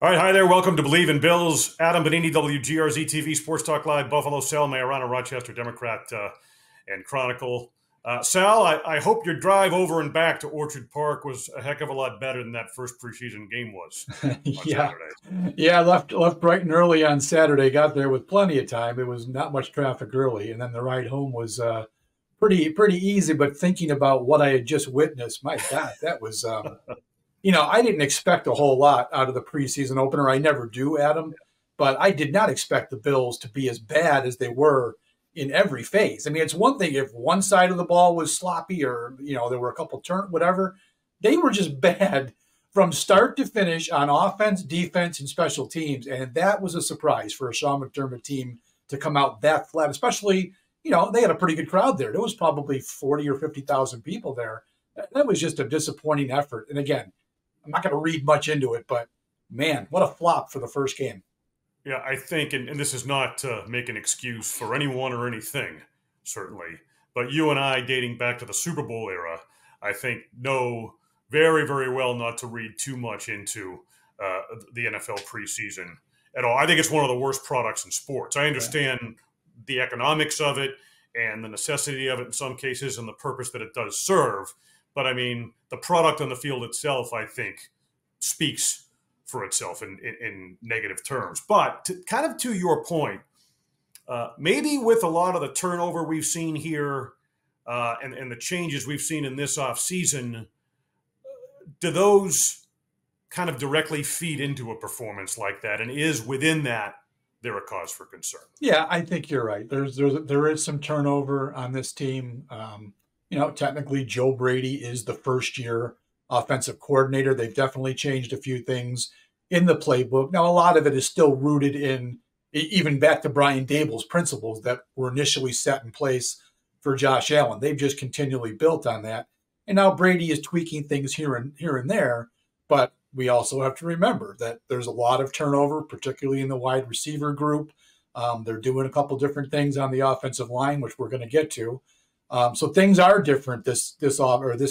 All right, hi there. Welcome to Believe in Bills. Adam Benigni, WGRZ TV, Sports Talk Live, Buffalo, Sal Maiorana, Rochester, Democrat, and Chronicle. Sal, I hope your drive over and back to Orchard Park was a heck of a lot better than that first preseason game was on Yeah. Saturday. Yeah, left bright and early on Saturday. Got there with plenty of time. It was not much traffic early, and then the ride home was pretty easy. But thinking about what I had just witnessed, my God, that was I didn't expect a whole lot out of the preseason opener. I never do, Adam, but I did not expect the Bills to be as bad as they were in every phase. I mean, it's one thing if one side of the ball was sloppy or there were a couple turn whatever. They were just bad from start to finish on offense, defense, and special teams. And that was a surprise for a Sean McDermott team to come out that flat, especially, they had a pretty good crowd there. There was probably 40 or 50,000 people there. That was just a disappointing effort. And again, I'm not going to read much into it, but man, what a flop for the first game. Yeah, I think, and this is not to make an excuse for anyone or anything, certainly, but you and I, dating back to the Super Bowl era, I think know very, very well not to read too much into the NFL preseason at all. I think it's one of the worst products in sports. I Yeah. understand the economics of it and the necessity of it in some cases and the purpose that it does serve. But I mean, the product on the field itself, I think, speaks for itself in negative terms. But kind of to your point, maybe with a lot of the turnover we've seen here and the changes we've seen in this offseason, do those kind of directly feed into a performance like that? And is within that there a cause for concern? Yeah, I think you're right. There is some turnover on this team. Technically Joe Brady is the first year offensive coordinator. They've definitely changed a few things in the playbook. Now, a lot of it is still rooted in even back to Brian Dable's principles that were initially set in place for Josh Allen. They've just continually built on that. And now Brady is tweaking things here and there, but we also have to remember that there's a lot of turnover, particularly in the wide receiver group. They're doing a couple different things on the offensive line, which we're going to get to. So things are different this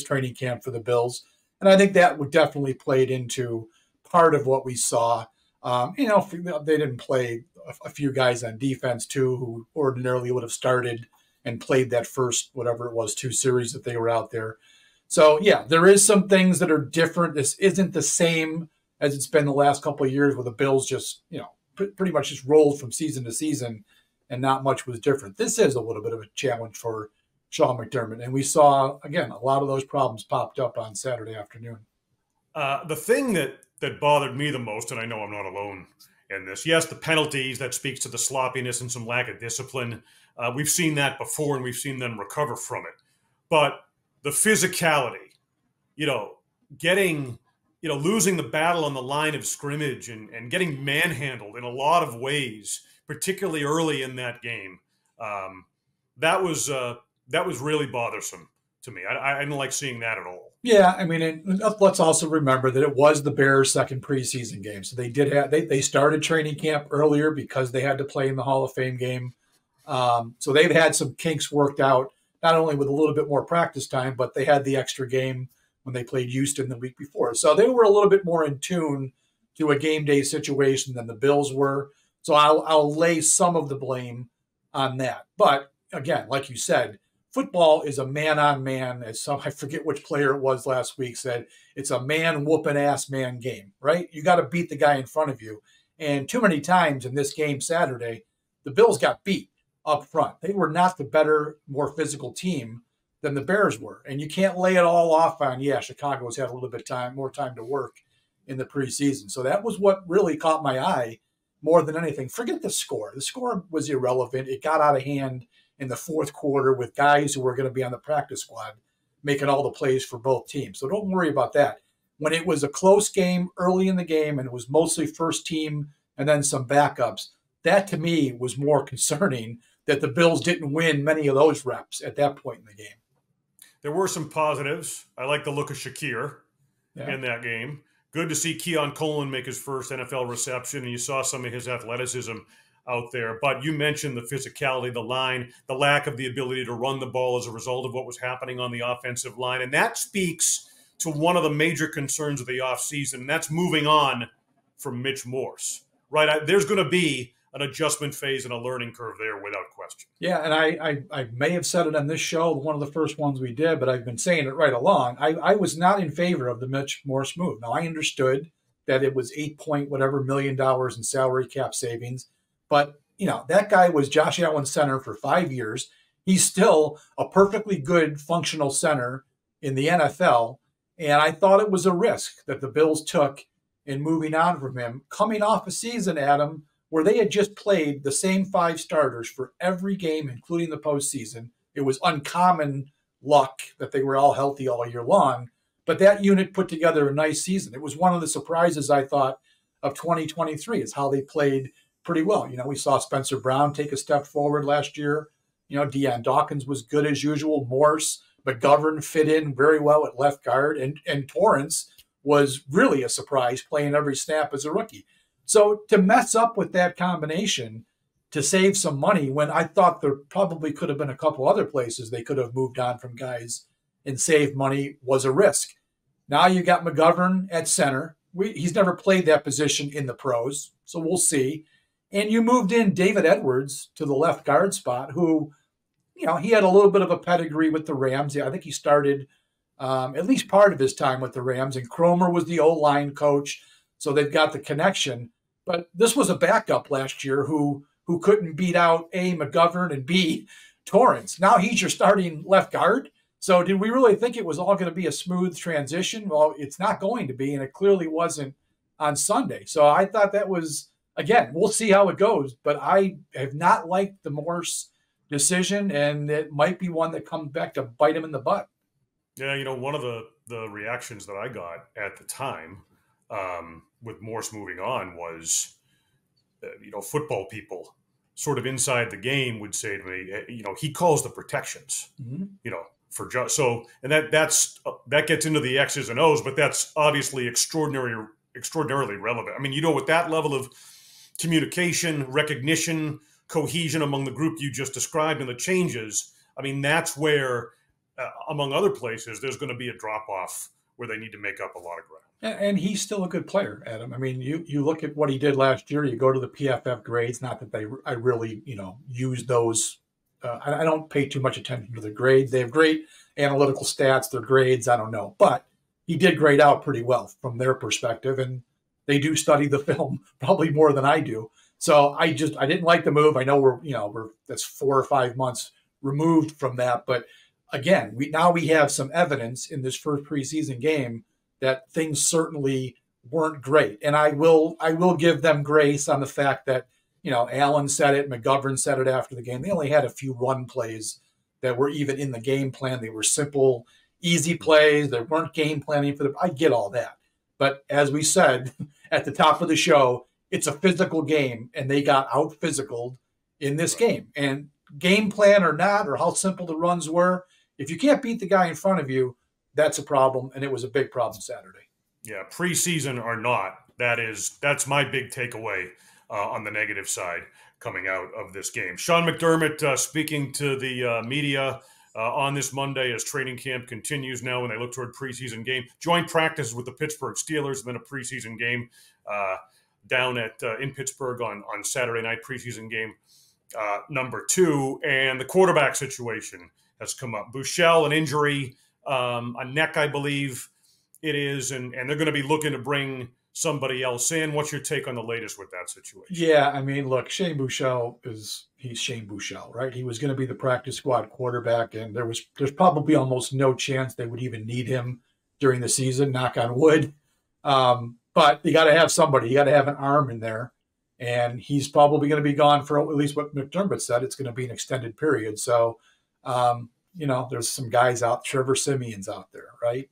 training camp for the Bills, and I think that would definitely played into part of what we saw. They didn't play a few guys on defense too, who ordinarily would have started and played that first whatever it was 2 series that they were out there. So yeah, there is some things that are different. This isn't the same as it's been the last couple of years, where the Bills just pretty much just rolled from season to season, and not much was different. This is a little bit of a challenge for Sean McDermott. And we saw, again, a lot of those problems popped up on Saturday afternoon. The thing that bothered me the most, and I know I'm not alone in this, yes, the penalties, that speaks to the sloppiness and some lack of discipline. We've seen that before, and we've seen them recover from it. But the physicality, getting, losing the battle on the line of scrimmage and getting manhandled in a lot of ways, particularly early in that game, that was really bothersome to me. I didn't like seeing that at all. Yeah, I mean, let's also remember that it was the Bears' second preseason game, so they started training camp earlier because they had to play in the Hall of Fame game. So they've had some kinks worked out, not only with a little bit more practice time, but they had the extra game when they played Houston the week before. So they were a little bit more in tune to a game day situation than the Bills were. So I'll lay some of the blame on that. But again, like you said, football is a man-on-man, as I forget which player it was last week said, it's a man-whooping-ass-man game, right? You got to beat the guy in front of you. And too many times in this game Saturday, the Bills got beat up front. They were not the better, more physical team than the Bears were. And you can't lay it all off on, Chicago's had a little bit more time to work in the preseason. So that was what really caught my eye more than anything. Forget the score. The score was irrelevant. It got out of hand in the fourth quarter with guys who were going to be on the practice squad making all the plays for both teams. So don't worry about that. When it was a close game early in the game and it was mostly first team and then some backups, that to me was more concerning that the Bills didn't win many of those reps at that point in the game. There were some positives. I like the look of Shakir in that game. Good to see Keon Coleman make his first NFL reception, and you saw some of his athleticism out there. But you mentioned the physicality, the line, the lack of the ability to run the ball as a result of what was happening on the offensive line. And that speaks to one of the major concerns of the offseason, and that's moving on from Mitch Morse, right? There's going to be an adjustment phase and a learning curve there without question. Yeah, and I may have said it on this show, one of the first ones we did, but I've been saying it right along. I was not in favor of the Mitch Morse move. Now, I understood that it was $8 million in salary cap savings, but that guy was Josh Allen's center for 5 years. He's still a perfectly good functional center in the NFL, and I thought it was a risk that the Bills took in moving on from him, coming off a season, Adam, where they had just played the same 5 starters for every game, including the postseason. It was uncommon luck that they were all healthy all year long, but that unit put together a nice season. It was one of the surprises, I thought, of 2023 is how they played pretty well. We saw Spencer Brown take a step forward last year. Deion Dawkins was good as usual. Morse, McGovern fit in very well at left guard, and Torrance was really a surprise, playing every snap as a rookie. So to mess up with that combination to save some money when I thought there probably could have been a couple other places they could have moved on from guys and saved money was a risk. Now you got McGovern at center. He's never played that position in the pros, so we'll see. And you moved in David Edwards to the left guard spot, who, he had a little bit of a pedigree with the Rams. I think he started at least part of his time with the Rams, and Cromer was the O-line coach, so they've got the connection. But this was a backup last year who couldn't beat out A, McGovern, and B, Torrance. Now he's your starting left guard. So did we really think it was all going to be a smooth transition? Well, it's not going to be, and it clearly wasn't on Sunday. So I thought that was, again, we'll see how it goes. But I have not liked the Morse decision, and it might be one that comes back to bite him in the butt. Yeah, one of the reactions that I got at the time with Morse moving on was, football people sort of inside the game would say to me, he calls the protections, for just so, and that gets into the X's and O's, but that's obviously extraordinarily relevant. I mean, with that level of communication, recognition, cohesion among the group you just described and the changes, I mean, that's where, among other places, there's going to be a drop off where they need to make up a lot of ground. And he's still a good player, Adam. I mean, you look at what he did last year. You go to the PFF grades. Not that I really use those. I don't pay too much attention to the grades. They have great analytical stats. Their grades, I don't know, but he did grade out pretty well from their perspective, and they do study the film probably more than I do. So I didn't like the move. I know we're that's 4 or 5 months removed from that, but again, we have some evidence in this first preseason game that things certainly weren't great. And I will give them grace on the fact that, Allen said it, McGovern said it after the game. They only had a few run plays that were even in the game plan. They were simple, easy plays. They weren't game planning for them. I get all that. But as we said at the top of the show, it's a physical game, and they got out-physicaled in this game. And game plan or not, or how simple the runs were, if you can't beat the guy in front of you, that's a problem, and it was a big problem Saturday. Yeah, preseason or not, that's my big takeaway on the negative side coming out of this game. Sean McDermott speaking to the media on this Monday as training camp continues now when they look toward preseason game. Joint practice with the Pittsburgh Steelers, then a preseason game down in Pittsburgh on Saturday night, preseason game number 2. And the quarterback situation has come up. Buechele, an injury, a neck, I believe it is, and they're going to be looking to bring somebody else in. What's your take on the latest with that situation? Yeah, I mean, look, Shane Buechele he's Shane Buechele, right? He was going to be the practice squad quarterback, and there's probably almost no chance they would even need him during the season, knock on wood. But you got to have somebody. You got to have an arm in there, and he's probably going to be gone for at least what McDermott said. It's going to be an extended period. So, there's some guys out. Trevor Simeon's out there, right?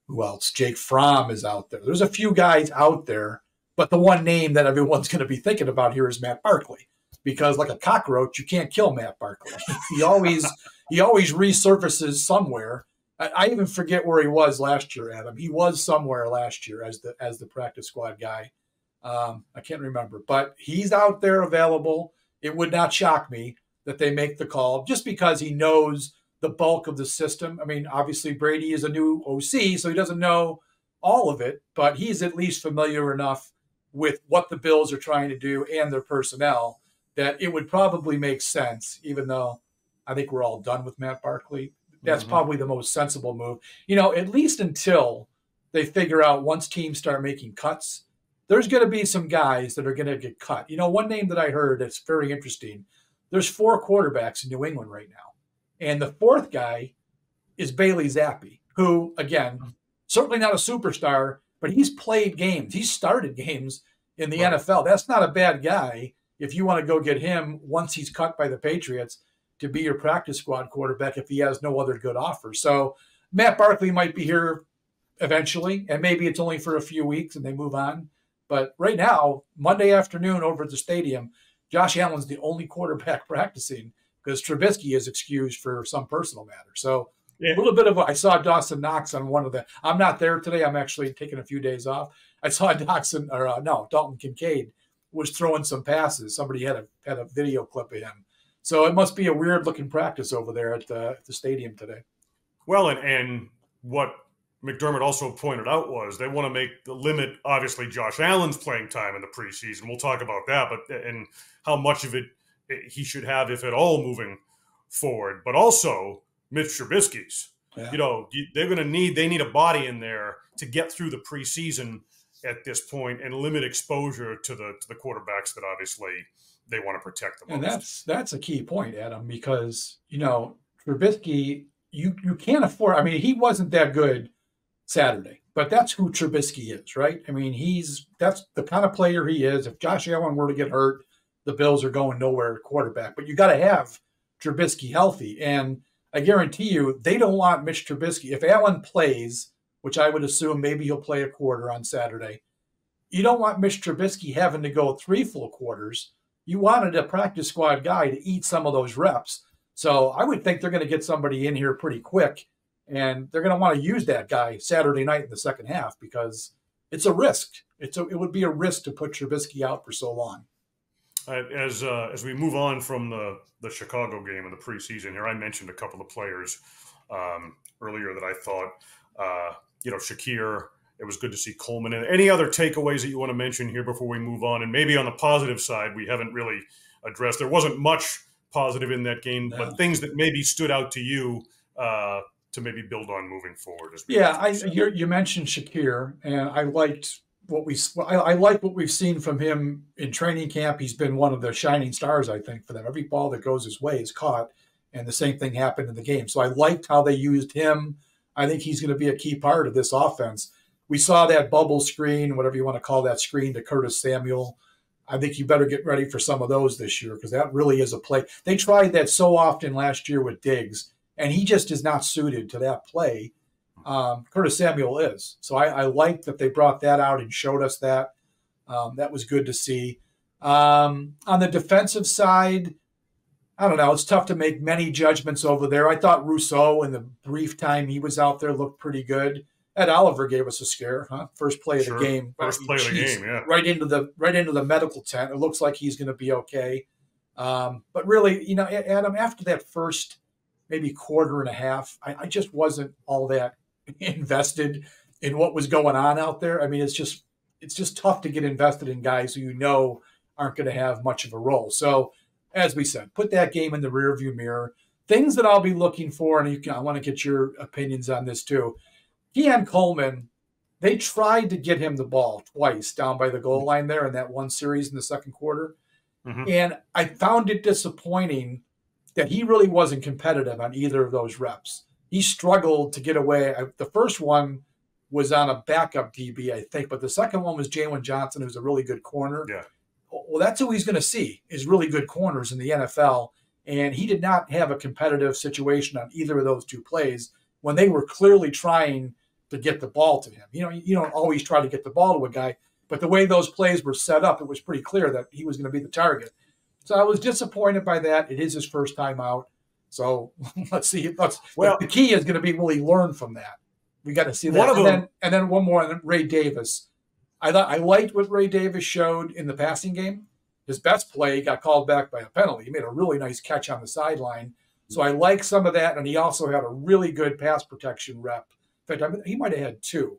Who else? Jake Fromm is out there. There's a few guys out there, but the one name that everyone's going to be thinking about here is Matt Barkley, because like a cockroach, you can't kill Matt Barkley. He always resurfaces somewhere. I even forget where he was last year, Adam. He was somewhere last year as the practice squad guy. I can't remember, but he's out there available. It would not shock me that they make the call just because he knows the bulk of the system. I mean, obviously Brady is a new OC, so he doesn't know all of it, but he's at least familiar enough with what the Bills are trying to do and their personnel that it would probably make sense, even though I think we're all done with Matt Barkley. That's probably the most sensible move, at least until they figure out once teams start making cuts, there's going to be some guys that are going to get cut. One name that I heard that's very interesting, there's 4 quarterbacks in New England right now. And the 4th guy is Bailey Zappi, who, again, certainly not a superstar, but he's played games. He's started games in the NFL. That's not a bad guy if you want to go get him once he's cut by the Patriots to be your practice squad quarterback if he has no other good offer. So Matt Barkley might be here eventually, and maybe it's only for a few weeks and they move on. But right now, Monday afternoon over at the stadium, Josh Allen's the only quarterback practicing because Trubisky is excused for some personal matter. So a little bit of I saw Dawson Knox on one of the. I'm not there today. I'm actually taking a few days off. I saw Dalton Kincaid was throwing some passes. Somebody had a video clip of him. So it must be a weird looking practice over there at the stadium today. Well, and what McDermott also pointed out was they want to make the limit, obviously, Josh Allen's playing time in the preseason. We'll talk about that, and how much of it he should have, if at all, moving forward. But also Mitch Trubisky's. Yeah. They need a body in there to get through the preseason at this point and limit exposure to the quarterbacks that obviously they want to protect the most. And that's a key point, Adam, because Trubisky, you can't afford. I mean, he wasn't that good Saturday, but that's who Trubisky is, right? I mean, that's the kind of player he is. If Josh Allen were to get hurt, the Bills are going nowhere at quarterback. But you got to have Trubisky healthy, and I guarantee you they don't want Mitch Trubisky. If Allen plays, which I would assume maybe he'll play a quarter on Saturday, you don't want Mitch Trubisky having to go 3 full quarters. You wanted a practice squad guy to eat some of those reps. So I would think they're going to get somebody in here pretty quick, and they're going to want to use that guy Saturday night in the second half because it's a risk. It would be a risk to put Trubisky out for so long. As we move on from the Chicago game in the preseason here, I mentioned a couple of players earlier that I thought, Shakir. It was good to see Coleman. And any other takeaways that you want to mention here before we move on? And maybe on the positive side, we haven't really addressed. There wasn't much positive in that game, but things that maybe stood out to you to maybe build on moving forward. You mentioned Shakir, and I liked I like what we've seen from him in training camp. He's been one of the shining stars, I think, for them. Every ball that goes his way is caught, and the same thing happened in the game. So I liked how they used him. I think he's going to be a key part of this offense. We saw that bubble screen, whatever you want to call that screen, to Curtis Samuel. I think you better get ready for some of those this year because that really is a play. They tried that so often last year with Diggs, and he just is not suited to that play. Curtis Samuel is. So I like that they brought that out and showed us that. That was good to see. On the defensive side, I don't know. It's tough to make many judgments over there. I thought Rousseau, in the brief time he was out there, looked pretty good. Ed Oliver gave us a scare, huh? First play of the game. First play of the game, yeah. Right into the medical tent. It looks like he's going to be okay. But really, Adam, after that first maybe quarter and a half, I just wasn't all that invested in what was going on out there. I mean, it's just tough to get invested in guys who aren't going to have much of a role. So, as we said, put that game in the rearview mirror. Things that I'll be looking for, and I want to get your opinions on this too. Keon Coleman, they tried to get him the ball twice down by the goal line there in that one series in the second quarter. Mm-hmm. And I found it disappointing that he really wasn't competitive on either of those reps. He struggled to get away. The first one was on a backup DB, I think, but the second one was Jalen Johnson, who's a really good corner. Yeah. Well, that's who he's going to see, is really good corners in the NFL. And he did not have a competitive situation on either of those two plays when they were clearly trying to get the ball to him. You don't always try to get the ball to a guy, but the way those plays were set up, it was pretty clear that he was going to be the target. So I was disappointed by that. It is his first time out. So let's see. The key is going to be will he learn from that? We got to see that. And then one more, Ray Davis. I liked what Ray Davis showed in the passing game. His best play got called back by a penalty. He made a really nice catch on the sideline. So I like some of that, and he also had a really good pass protection rep. In fact, he might have had 2.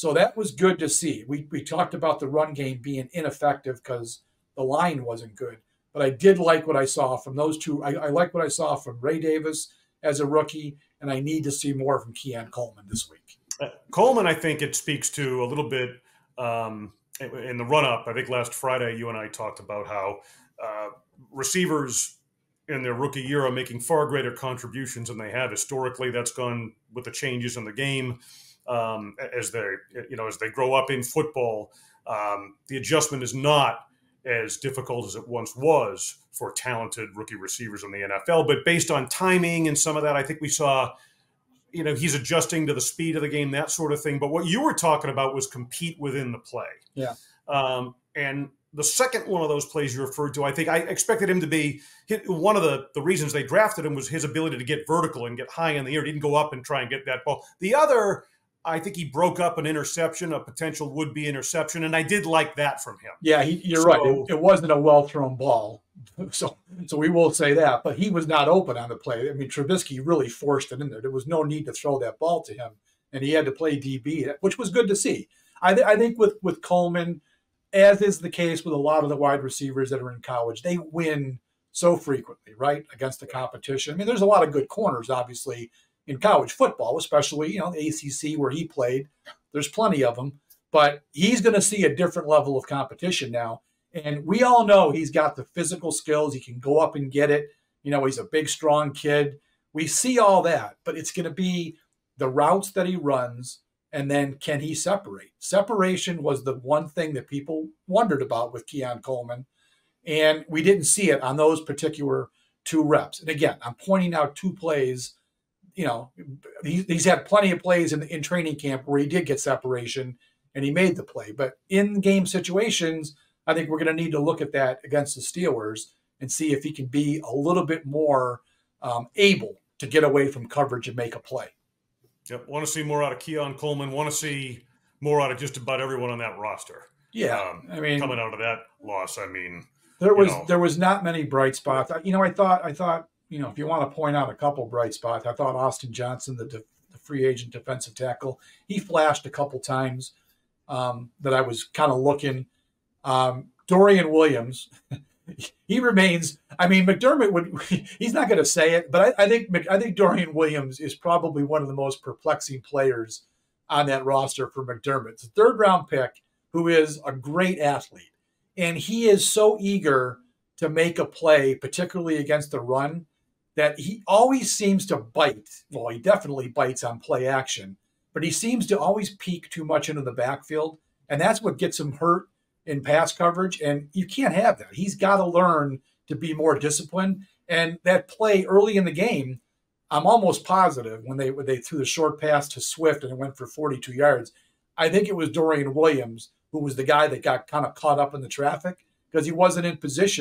So that was good to see. We talked about the run game being ineffective because the line wasn't good. But I did like what I saw from those two. I like what I saw from Ray Davis as a rookie, and I need to see more from Keon Coleman this week. Coleman, I think it speaks to a little bit in the run-up. I think last Friday you and I talked about how receivers in their rookie year are making far greater contributions than they have historically. That's gone with the changes in the game as they grow up in football. The adjustment is not as difficult as it once was for talented rookie receivers in the NFL. But based on timing and some of that, I think we saw, he's adjusting to the speed of the game, that sort of thing. But what you were talking about was compete within the play. Yeah. And the second one of those plays you referred to, I think I expected him to be one of the reasons they drafted him was his ability to get vertical and get high in the air. He didn't go up and try and get that ball. The other, I think he broke up an interception, a potential would-be interception, and I did like that from him. Yeah, you're right. It wasn't a well-thrown ball, so we will say that. But he was not open on the play. I mean, Trubisky really forced it in there. There was no need to throw that ball to him, and he had to play DB, which was good to see. I think with Coleman, as is the case with a lot of the wide receivers that are in college, they win so frequently, right, against the competition. I mean, there's a lot of good corners, obviously, in college football, especially, the ACC where he played. There's plenty of them, but he's going to see a different level of competition now. And we all know he's got the physical skills. He can go up and get it. He's a big, strong kid. We see all that, but it's going to be the routes that he runs, and then can he separate? Separation was the one thing that people wondered about with Keon Coleman, and we didn't see it on those particular 2 reps. And again, I'm pointing out 2 plays. He's had plenty of plays in training camp where he did get separation and he made the play. But in game situations, I think we're going to need to look at that against the Steelers and see if he can be a little bit more able to get away from coverage and make a play. Yep. Want to see more out of Keon Coleman. Want to see more out of just about everyone on that roster. Yeah. Coming out of that loss, there was not many bright spots. I thought, if you want to point out a couple bright spots, I thought Austin Johnson, the free agent defensive tackle, he flashed a couple times that I was kind of looking. Dorian Williams, he remains. McDermott he's not going to say it, but I think Dorian Williams is probably one of the most perplexing players on that roster for McDermott. It's a 3rd-round pick who is a great athlete, and he is so eager to make a play, particularly against the run, that he always seems to bite. Well, he definitely bites on play action, but he seems to always peek too much into the backfield, and that's what gets him hurt in pass coverage, and you can't have that. He's got to learn to be more disciplined, and that play early in the game, I'm almost positive when they threw the short pass to Swift and it went for 42 yards, I think it was Dorian Williams who was the guy that got kind of caught up in the traffic because he wasn't in position